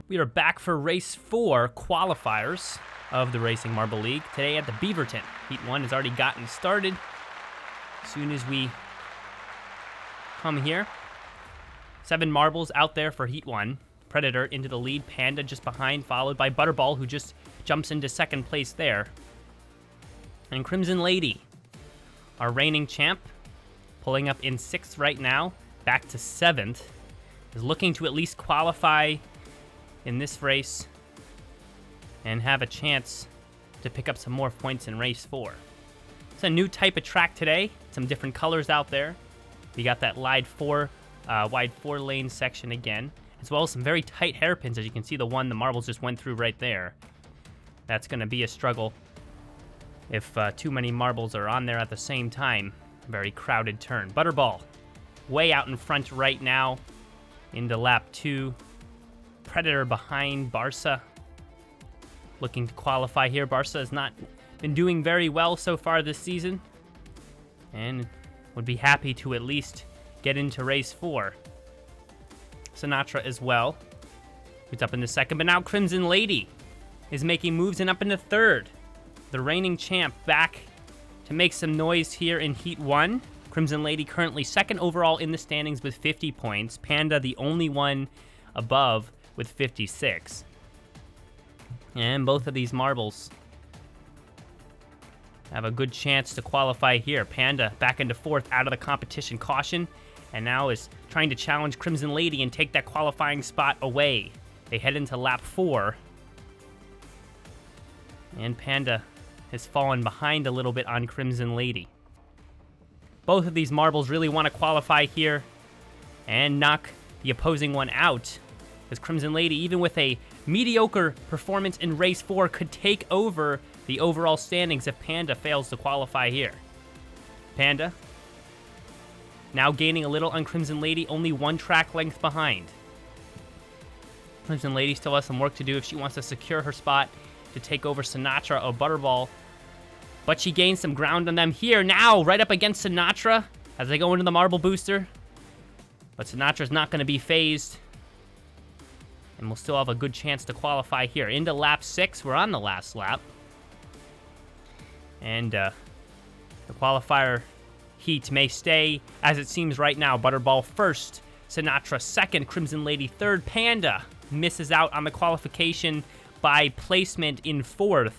We are back for race 4 qualifiers of the Racing Marble League today at the Beaverton. Heat 1 has already gotten started. As soon as we come here, 7 marbles out there for Heat 1. Predator into the lead, Panda just behind, followed by Butterball, who just jumps into second place there. And Crimson Lady, our reigning champ, pulling up in 6th right now, back to 7th, is looking to at least qualify in this race and have a chance to pick up some more points in race 4. It's a new type of track today, some different colors out there. We got that wide 4-lane section again, as well as some very tight hairpins. As you can see, the marbles just went through right there. That's going to be a struggle if too many marbles are on there at the same time. Very crowded turn. Butterball, way out in front right now into lap 2. Predator behind Barca, looking to qualify here. Barca has not been doing very well so far this season, and would be happy to at least get into race 4. Sinatra as well, who's up into 2nd, but now Crimson Lady is making moves and up into 3rd. The reigning champ back to make some noise here in Heat 1. Crimson Lady currently 2nd overall in the standings with 50 points. Panda the only one above with 56. And both of these marbles have a good chance to qualify here. Panda back into 4th out of the competition. Caution, and now is trying to challenge Crimson Lady and take that qualifying spot away. They head into lap 4. And Panda has fallen behind a little bit on Crimson Lady. Both of these marbles really want to qualify here and knock the opposing one out, as Crimson Lady, even with a mediocre performance in race 4, could take over the overall standings if Panda fails to qualify here. Panda now gaining a little on Crimson Lady, only 1 track length behind. Crimson Lady still has some work to do if she wants to secure her spot to take over Sinatra or Butterball, but she gains some ground on them here now, right up against Sinatra as they go into the marble booster. But Sinatra's not going to be phased, and we'll still have a good chance to qualify here. Into lap 6, we're on the last lap. And the qualifier heat may stay as it seems right now. Butterball 1st, Sinatra 2nd, Crimson Lady 3rd. Panda misses out on the qualification by placement in 4th.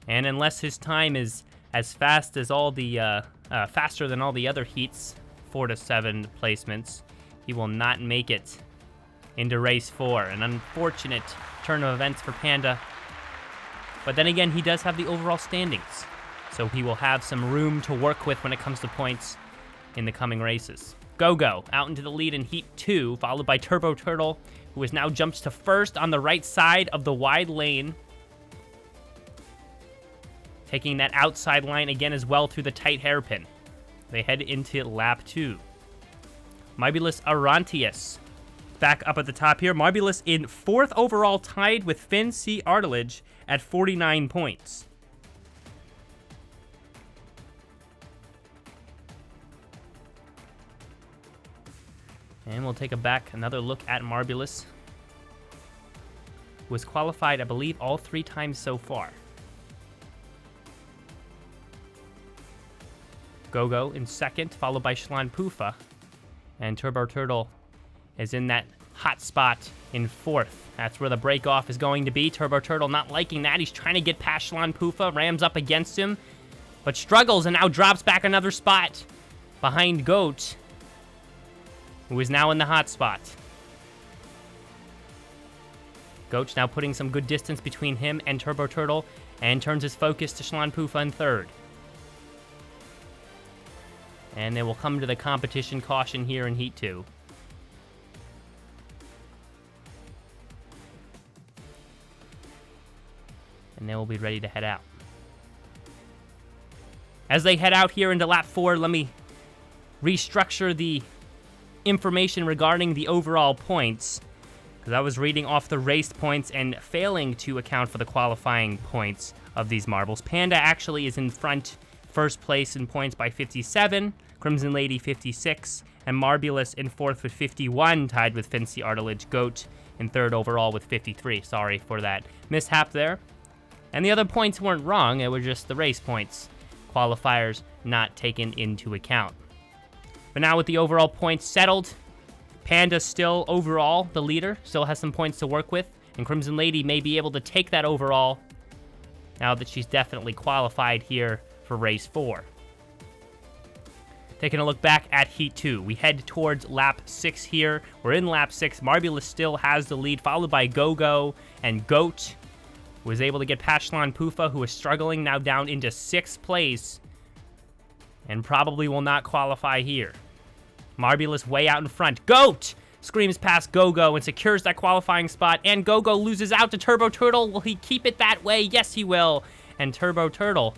And unless his time is as fast as all the, faster than all the other heats, 4 to 7 placements, he will not make it into race 4. An unfortunate turn of events for Panda. But then again, he does have the overall standings, so he will have some room to work with when it comes to points in the coming races. Go-Go out into the lead in Heat 2, followed by Turbo Turtle, who has now jumped to 1st on the right side of the wide lane, taking that outside line again as well through the tight hairpin. They head into lap 2. Mibulus Arantius back up at the top here. Marbulus in 4th overall, tied with Finn C. Artilage at 49 points. And we'll take another look at Marbulus, who was qualified, I believe, all 3 times so far. Go-Go in 2nd, followed by Shlan Pufa. And Turbo Turtle is in that hot spot in 4th. That's where the break-off is going to be. Turbo Turtle not liking that. He's trying to get past Shlan Pufa, rams up against him, but struggles and now drops back another spot behind Goat, who is now in the hot spot. Goat now putting some good distance between him and Turbo Turtle, and turns his focus to Shlan Pufa in 3rd. And they will come to the competition caution here in Heat 2. And they will be ready to head out. As they head out here into lap 4, let me restructure the information regarding the overall points, because I was reading off the race points and failing to account for the qualifying points of these marbles. Panda actually is in front, 1st place in points by 57, Crimson Lady 56, And Marbulus in 4th with 51, tied with Fancy Artilage. Goat in 3rd overall with 53. Sorry for that mishap there. And the other points weren't wrong, it were just the race points. Qualifiers not taken into account. But now with the overall points settled, Panda still overall the leader, still has some points to work with, and Crimson Lady may be able to take that overall now that she's definitely qualified here for race 4. Taking a look back at Heat 2, we head towards lap 6 here. We're in lap 6. Marbulus still has the lead, followed by Go-Go and Goat. Was able to get Pashlan Pufa, who is struggling, now down into 6th place. And probably will not qualify here. Marbulus way out in front. Goat screams past Go-Go and secures that qualifying spot. And Go-Go loses out to Turbo Turtle. Will he keep it that way? Yes, he will. And Turbo Turtle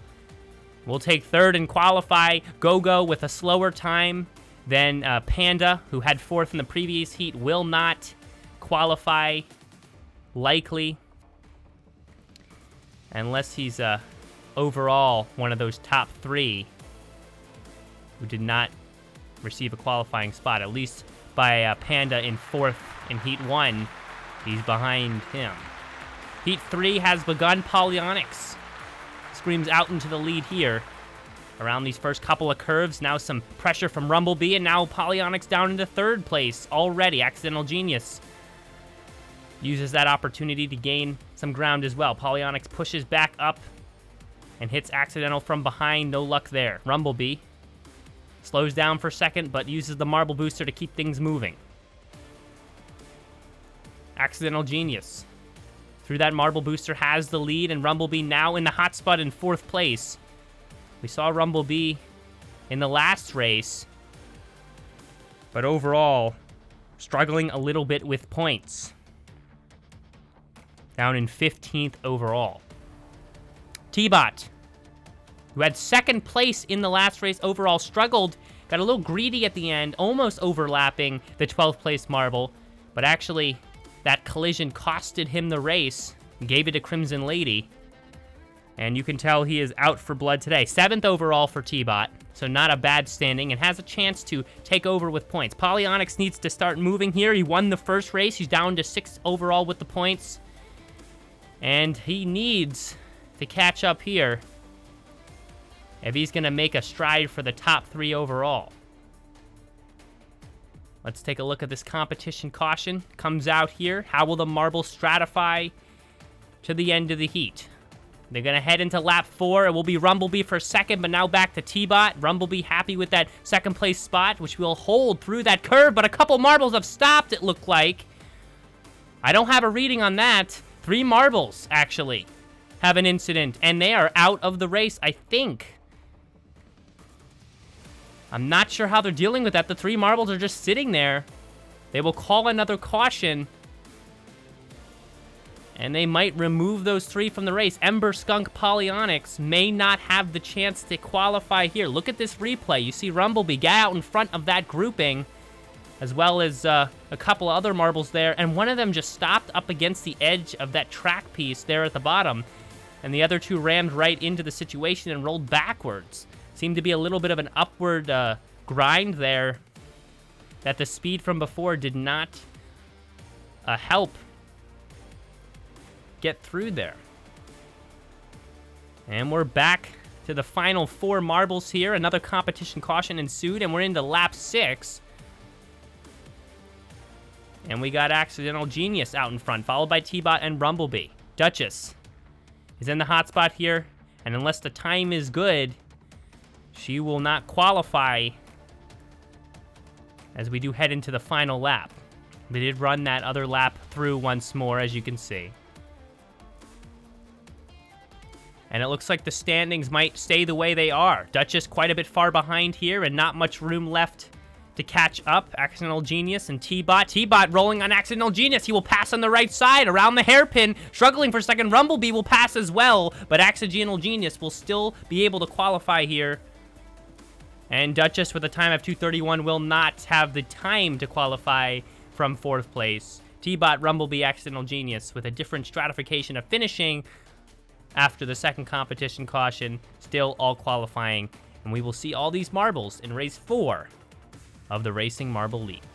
will take 3rd and qualify. Go-Go with a slower time than Panda, who had 4th in the previous heat, will not qualify, likely. Unless he's overall one of those top 3 who did not receive a qualifying spot, at least by Panda in 4th in Heat 1. He's behind him. Heat 3 has begun. Polyonics screams out into the lead here. Around these first couple of curves, now some pressure from Rumblebee, and now Polyonics down into 3rd place already. Accidental Genius uses that opportunity to gain some ground as well. Polyonics pushes back up and hits Accidental from behind. No luck there. Rumblebee slows down for a second, but uses the Marble Booster to keep things moving. Accidental Genius, through that Marble Booster, has the lead, and Rumblebee now in the hot spot in 4th place. We saw Rumblebee in the last race, but overall, struggling a little bit with points. Down in 15th overall. T-Bot, who had 2nd place in the last race overall, struggled, got a little greedy at the end, almost overlapping the 12th place marble, but actually that collision costed him the race, gave it to Crimson Lady, and you can tell he is out for blood today. 7th overall for T-Bot, so not a bad standing, and has a chance to take over with points. Polyonics needs to start moving here. He won the first race. He's down to 6th overall with the points, and he needs to catch up here if he's going to make a stride for the top 3 overall. Let's take a look at this competition caution. Comes out here. How will the marbles stratify to the end of the heat? They're going to head into lap 4. It will be Rumblebee for 2nd, but now back to T-Bot. Rumblebee happy with that 2nd place spot, which will hold through that curve, but a couple marbles have stopped, it looked like. I don't have a reading on that. 3 marbles, actually, have an incident, and they are out of the race, I think. I'm not sure how they're dealing with that. The 3 marbles are just sitting there. They will call another caution, and they might remove those 3 from the race. Ember Skunk Polyonics may not have the chance to qualify here. Look at this replay. You see Rumblebee get out in front of that grouping, as well as a couple other marbles there, and one of them just stopped up against the edge of that track piece there at the bottom, and the other 2 rammed right into the situation and rolled backwards. Seemed to be a little bit of an upward grind there that the speed from before did not help get through there. And we're back to the final 4 marbles here. Another competition caution ensued, and we're into lap 6. And we got Accidental Genius out in front, followed by T-Bot and Rumblebee. Duchess is in the hot spot here, and unless the time is good, she will not qualify as we do head into the final lap. They did run that other lap through once more, as you can see. And it looks like the standings might stay the way they are. Duchess quite a bit far behind here, and not much room left to catch up. Accidental Genius and T-Bot. T-Bot rolling on Accidental Genius. He will pass on the right side around the hairpin. Struggling for 2nd. Rumblebee will pass as well, but Accidental Genius will still be able to qualify here. And Duchess, with a time of 2:31, will not have the time to qualify from 4th place. T-Bot, Rumblebee, Accidental Genius, with a different stratification of finishing after the 2nd competition caution, still all qualifying. And we will see all these marbles in race 4 of the Racing Marble League.